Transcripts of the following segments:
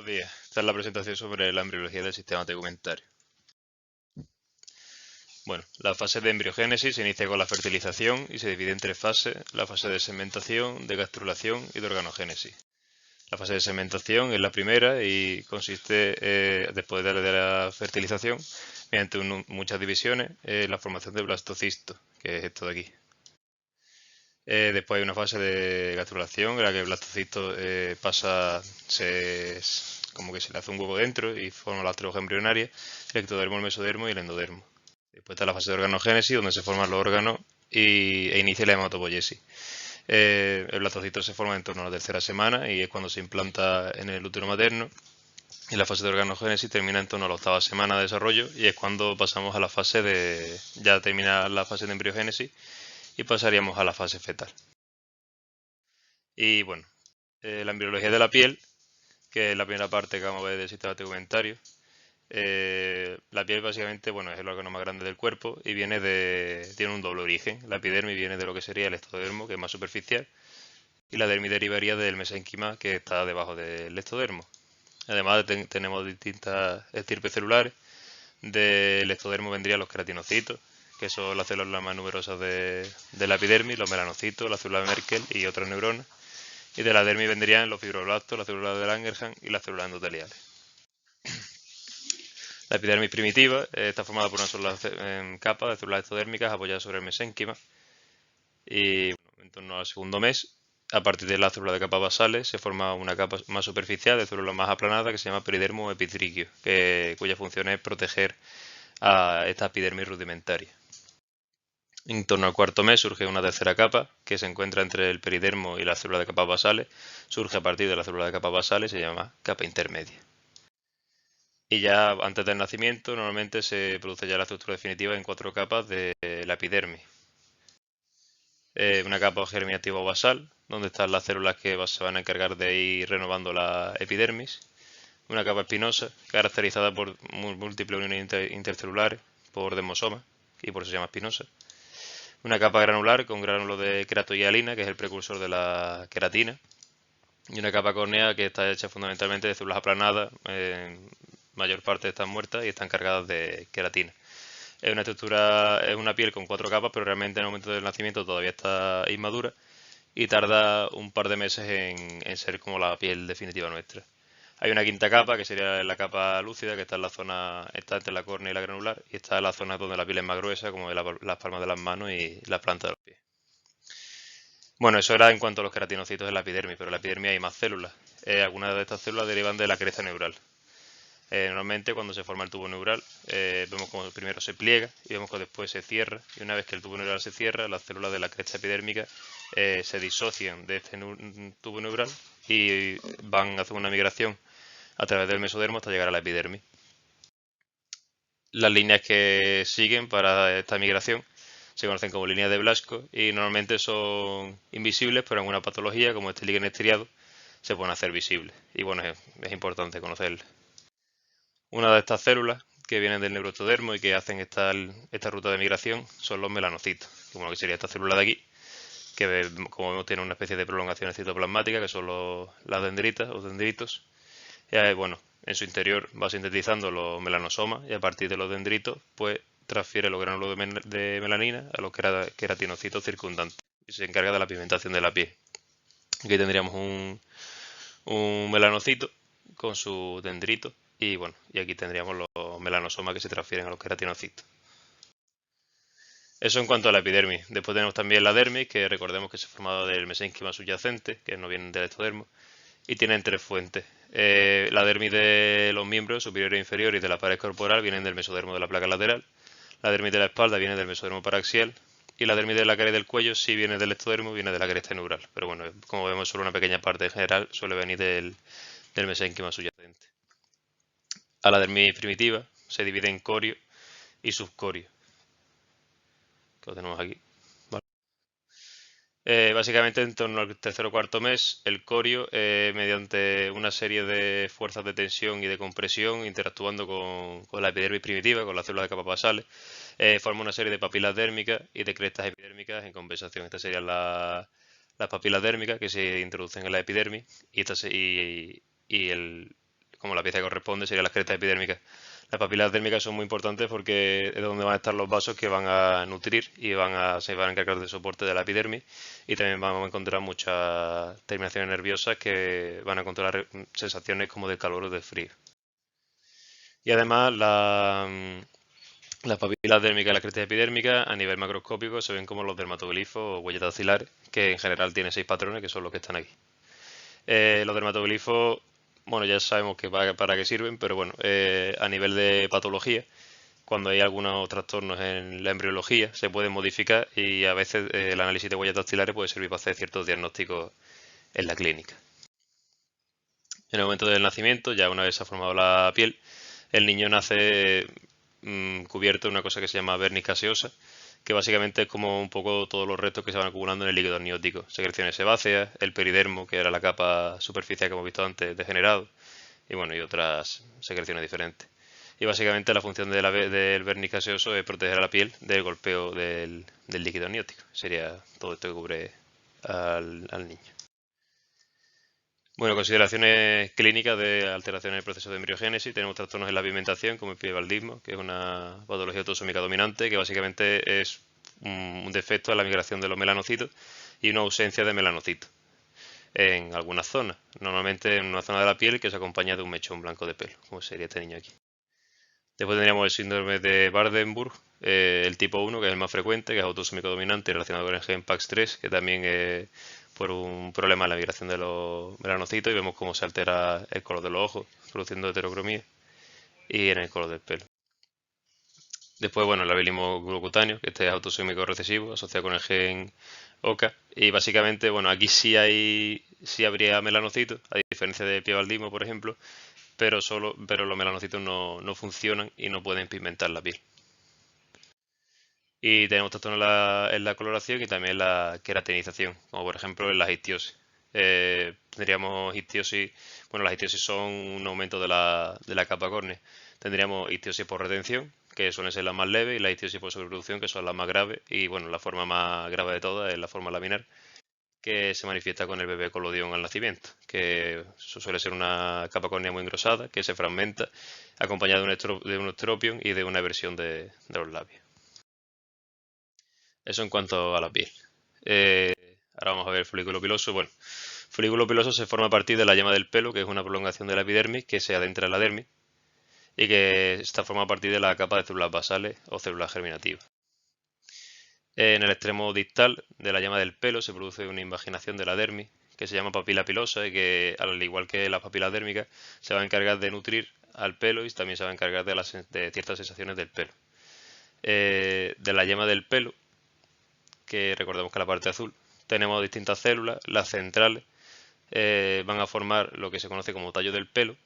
Buenos días. Esta es la presentación sobre la embriología del sistema tegumentario. Bueno, la fase de embriogénesis se inicia con la fertilización y se divide en tres fases: la fase de segmentación, de gastrulación y de organogénesis. La fase de segmentación es la primera y consiste, después de la fertilización, mediante muchas divisiones, la formación de blastocisto, que es esto de aquí. Después hay una fase de gastrulación en la que el blastocisto como que se le hace un huevo dentro y forma las tres hojas embrionarias: el ectodermo, el mesodermo y el endodermo. Después está la fase de organogénesis, donde se forman los órganos e inicia la hematopoiesis. El blastocito se forma en torno a la tercera semana y es cuando se implanta en el útero materno. Y la fase de organogénesis termina en torno a la octava semana de desarrollo y es cuando pasamos a la fase de... ya termina la fase de embriogénesis y pasaríamos a la fase fetal. Y bueno, la embriología de la piel, que es la primera parte que vamos a ver del sistema tegumentario. La piel básicamente, bueno, es el órgano más grande del cuerpo y tiene un doble origen. La epidermis viene de lo que sería el ectodermo, que es más superficial, y la dermis derivaría del mesénquima, que está debajo del ectodermo. Además tenemos distintas estirpes celulares. Del ectodermo vendrían los queratinocitos, que son las células más numerosas de la epidermis, los melanocitos, la célula de Merkel y otras neuronas. Y de la dermis vendrían los fibroblastos, las células de Langerhans y las células endoteliales. La epidermis primitiva está formada por una sola capa de células ectodérmicas apoyadas sobre el mesénquima. Y en torno al segundo mes, a partir de las células de capas basales, se forma una capa más superficial de células más aplanadas que se llama peridermo epitriquio, cuya función es proteger a esta epidermis rudimentaria. En torno al cuarto mes surge una tercera capa que se encuentra entre el peridermo y las células de capas basales. Surge a partir de las células de capas basales y se llama capa intermedia. Y ya antes del nacimiento normalmente se produce ya la estructura definitiva en 4 capas de la epidermis. Una capa germinativa o basal, donde están las células que se van a encargar de ir renovando la epidermis. Una capa espinosa, caracterizada por múltiples uniones intercelulares, por desmosomas, y por eso se llama espinosa. Una capa granular con gránulos de queratohialina, que es el precursor de la queratina. Y una capa córnea que está hecha fundamentalmente de células aplanadas, mayor parte están muertas y están cargadas de queratina. Es una estructura, es una piel con 4 capas, pero realmente en el momento del nacimiento todavía está inmadura y tarda un par de meses en ser como la piel definitiva nuestra. Hay una quinta capa, que sería la capa lúcida, que está en la zona, está entre la córnea y la granular, y está en la zona donde la piel es más gruesa, como de las palmas de las manos y la planta de los pies. Bueno, eso era en cuanto a los queratinocitos de la epidermis, pero en la epidermis hay más células. Algunas de estas células derivan de la cresta neural. Normalmente cuando se forma el tubo neural, vemos como primero se pliega y vemos que después se cierra, y una vez que el tubo neural se cierra, las células de la cresta epidérmica se disocian de este tubo neural y van a hacer una migración a través del mesodermo hasta llegar a la epidermis. Las líneas que siguen para esta migración se conocen como líneas de Blaschko y normalmente son invisibles, pero en una patología como este ligen estriado se pueden hacer visibles. Y bueno, es importante conocerlas. Una de estas células que vienen del neuroectodermo y que hacen esta ruta de migración son los melanocitos, que sería esta célula de aquí, que como vemos tiene una especie de prolongaciones citoplasmáticas, que son las dendritas o dendritos. Bueno, en su interior va sintetizando los melanosomas y a partir de los dendritos pues transfiere los gránulos de melanina a los queratinocitos circundantes y se encarga de la pigmentación de la piel. Aquí tendríamos un melanocito con su dendrito y bueno, y aquí tendríamos los melanosomas que se transfieren a los queratinocitos. Eso en cuanto a la epidermis. Después tenemos también la dermis, que recordemos que se formaba del mesénquima subyacente, que no viene del ectodermo, y tienen 3 fuentes. La dermis de los miembros superior e inferior y de la pared corporal vienen del mesodermo de la placa lateral. La dermis de la espalda viene del mesodermo paraxial. Y la dermis de la cara y del cuello sí viene del ectodermo, viene de la cresta neural. Pero bueno, como vemos, solo una pequeña parte en general suele venir del mesénquima subyacente. A la dermis primitiva se divide en corio y subcorio, que lo tenemos aquí. Básicamente en torno al tercer o cuarto mes, el corio, mediante una serie de fuerzas de tensión y de compresión, interactuando con la epidermis primitiva, con las células de capas basales, forma una serie de papilas dérmicas y de crestas epidérmicas en compensación. Estas serían las papilas dérmicas que se introducen en la epidermis y como la pieza que corresponde serían las crestas epidérmicas. Las papilas dérmicas son muy importantes porque es donde van a estar los vasos que van a nutrir y se van a encargar del soporte de la epidermis, y también vamos a encontrar muchas terminaciones nerviosas que van a controlar sensaciones como de calor o de frío. Y además las papilas dérmicas y las crestas epidérmicas a nivel macroscópico se ven como los dermatoglifos o huellas dactilares, que en general tienen 6 patrones, que son los que están aquí. Los dermatoglifos, bueno, ya sabemos para qué sirven, pero bueno, a nivel de patología, cuando hay algunos trastornos en la embriología, se pueden modificar, y a veces el análisis de huellas dactilares puede servir para hacer ciertos diagnósticos en la clínica. En el momento del nacimiento, ya una vez se ha formado la piel, el niño nace cubierto de una cosa que se llama vernis caseosa, que básicamente es como un poco todos los restos que se van acumulando en el líquido amniótico. Secreciones sebáceas, el peridermo, que era la capa superficial que hemos visto antes, degenerado, y bueno, y otras secreciones diferentes. Y básicamente la función del vernis caseoso es proteger a la piel del golpeo del líquido amniótico. Sería todo esto que cubre al niño. Bueno, consideraciones clínicas de alteraciones en el proceso de embriogénesis. Tenemos trastornos en la pigmentación, como el piebaldismo, que es una patología autosómica dominante, que básicamente es un defecto en la migración de los melanocitos y una ausencia de melanocitos en algunas zonas. Normalmente en una zona de la piel que se acompaña de un mechón blanco de pelo, como sería este niño aquí. Después tendríamos el síndrome de Waardenburg, el tipo 1, que es el más frecuente, que es autosómico dominante relacionado con el gen PAX3, que también es por un problema en la migración de los melanocitos, y vemos cómo se altera el color de los ojos, produciendo heterocromía, y en el color del pelo. Después, bueno, el abilismo glocutáneo, que este es autosómico recesivo, asociado con el gen OCA, y básicamente, bueno, aquí sí habría melanocitos, a diferencia del piebaldismo, por ejemplo, pero los melanocitos no funcionan y no pueden pigmentar la piel. Y tenemos trastornos en la coloración y también la queratinización, como por ejemplo en la histiosis. Tendríamos histiosis, bueno, las histiosis son un aumento de la capa córnea. Tendríamos histiosis por retención, que suelen ser las más leves, y la histiosis por sobreproducción, que son las más graves. Y bueno, la forma más grave de todas es la forma laminar, que se manifiesta con el bebé colodión al nacimiento, que suele ser una capa córnea muy engrosada, que se fragmenta, acompañada de un estropión y de una eversión de los labios. Eso en cuanto a la piel. Ahora vamos a ver el folículo piloso. Bueno, el folículo piloso se forma a partir de la yema del pelo, que es una prolongación de la epidermis que se adentra en la dermis y que está formada a partir de la capa de células basales o células germinativas. En el extremo distal de la yema del pelo se produce una invaginación de la dermis, que se llama papila pilosa, y que, al igual que las papilas dérmicas, se va a encargar de nutrir al pelo y también se va a encargar de ciertas sensaciones del pelo. De la yema del pelo, que recordemos que la parte azul, tenemos distintas células. Las centrales van a formar lo que se conoce como tallo del pelo,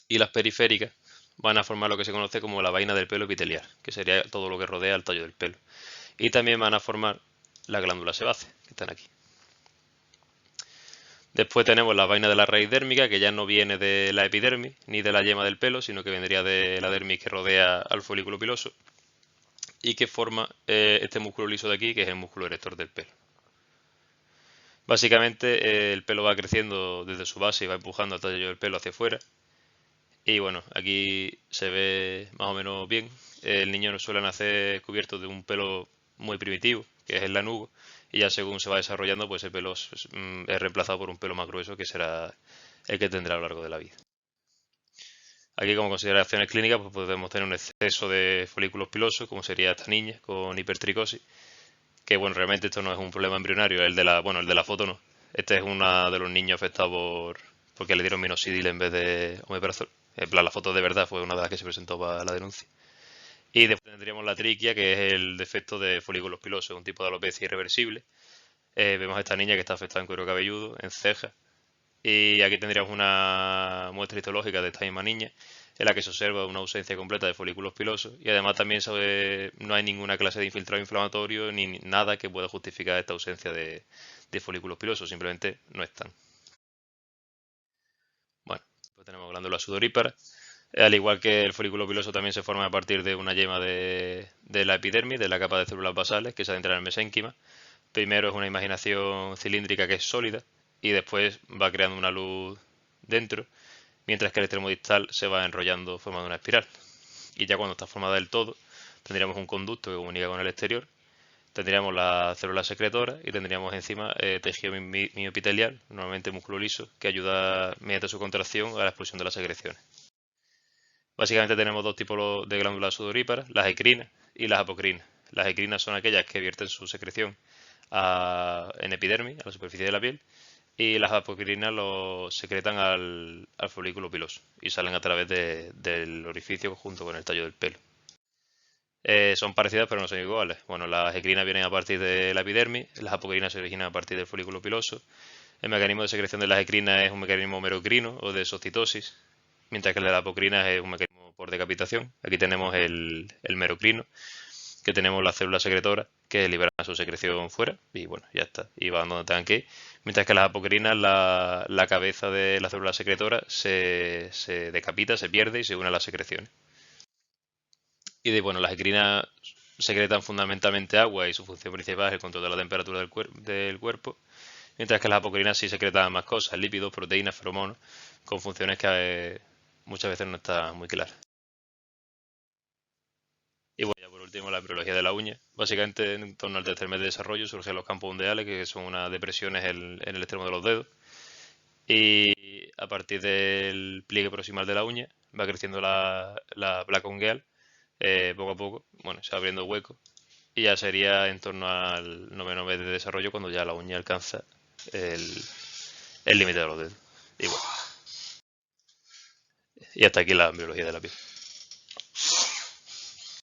y las periféricas van a formar lo que se conoce como la vaina del pelo epitelial, que sería todo lo que rodea al tallo del pelo. Y también van a formar las glándulas sebáceas, que están aquí. Después tenemos la vaina de la raíz dérmica, que ya no viene de la epidermis ni de la yema del pelo, sino que vendría de la dermis que rodea al folículo piloso, y que forma este músculo liso de aquí, que es el músculo erector del pelo. Básicamente el pelo va creciendo desde su base y va empujando el tallo del pelo hacia afuera. Y bueno, aquí se ve más o menos bien. El niño no suele nacer cubierto de un pelo muy primitivo, que es el lanugo, y ya según se va desarrollando, pues el pelo es reemplazado por un pelo más grueso, que será el que tendrá a lo largo de la vida. Aquí, como consideraciones clínicas, pues podemos tener un exceso de folículos pilosos, como sería esta niña con hipertricosis, que bueno, realmente esto no es un problema embrionario, el de la foto no. Este es uno de los niños afectados porque le dieron minoxidil en vez de omeprazol. En plan, la foto de verdad fue una de las que se presentó para la denuncia. Y después tendríamos la triquia, que es el defecto de folículos pilosos, un tipo de alopecia irreversible. Vemos a esta niña que está afectada en cuero cabelludo, en cejas. Y aquí tendríamos una muestra histológica de esta misma niña, en la que se observa una ausencia completa de folículos pilosos, y además también no hay ninguna clase de infiltrado inflamatorio ni nada que pueda justificar esta ausencia de folículos pilosos, simplemente no están. Bueno, pues tenemos glándulas sudoríparas. Al igual que el folículo piloso, también se forma a partir de una yema de la epidermis, de la capa de células basales, que se adentra en el mesénquima. Primero es una imaginación cilíndrica que es sólida, y después va creando una luz dentro, mientras que el extremo distal se va enrollando formando una espiral. Y ya cuando está formada del todo, tendríamos un conducto que comunica con el exterior, tendríamos la célula secretora y tendríamos encima tejido mioepitelial, normalmente músculo liso, que ayuda mediante su contracción a la expulsión de las secreciones. Básicamente tenemos dos tipos de glándulas sudoríparas, las ecrinas y las apocrinas. Las ecrinas son aquellas que vierten su secreción en epidermis, a la superficie de la piel, y las apocrinas lo secretan al folículo piloso y salen a través del orificio junto con el tallo del pelo. Son parecidas pero no son iguales. Bueno, las ecrinas vienen a partir de la epidermis, las apocrinas se originan a partir del folículo piloso. El mecanismo de secreción de las ecrinas es un mecanismo merocrino o de exocitosis, mientras que el de las apocrinas es un mecanismo por decapitación. Aquí tenemos el merocrino, que tenemos las células secretoras que liberan su secreción fuera y bueno, ya está, y van donde tengan que ir. Mientras que las apocrinas, la cabeza de la célula secretora se decapita, se pierde y se une a las secreciones. Y bueno, las ecrinas secretan fundamentalmente agua y su función principal es el control de la temperatura del cuerpo, mientras que las apocrinas sí secretan más cosas, lípidos, proteínas, feromonas, con funciones que muchas veces no están muy claras. Y bueno, ya por último, la embriología de la uña. Básicamente, en torno al tercer mes de desarrollo surgen los campos undeales, que son unas depresiones en el extremo de los dedos. Y a partir del pliegue proximal de la uña va creciendo la placa ungueal poco a poco. Bueno, se va abriendo hueco. Y ya sería en torno al noveno mes de desarrollo cuando ya la uña alcanza el límite de los dedos. Y bueno, y hasta aquí la embriología de la piel.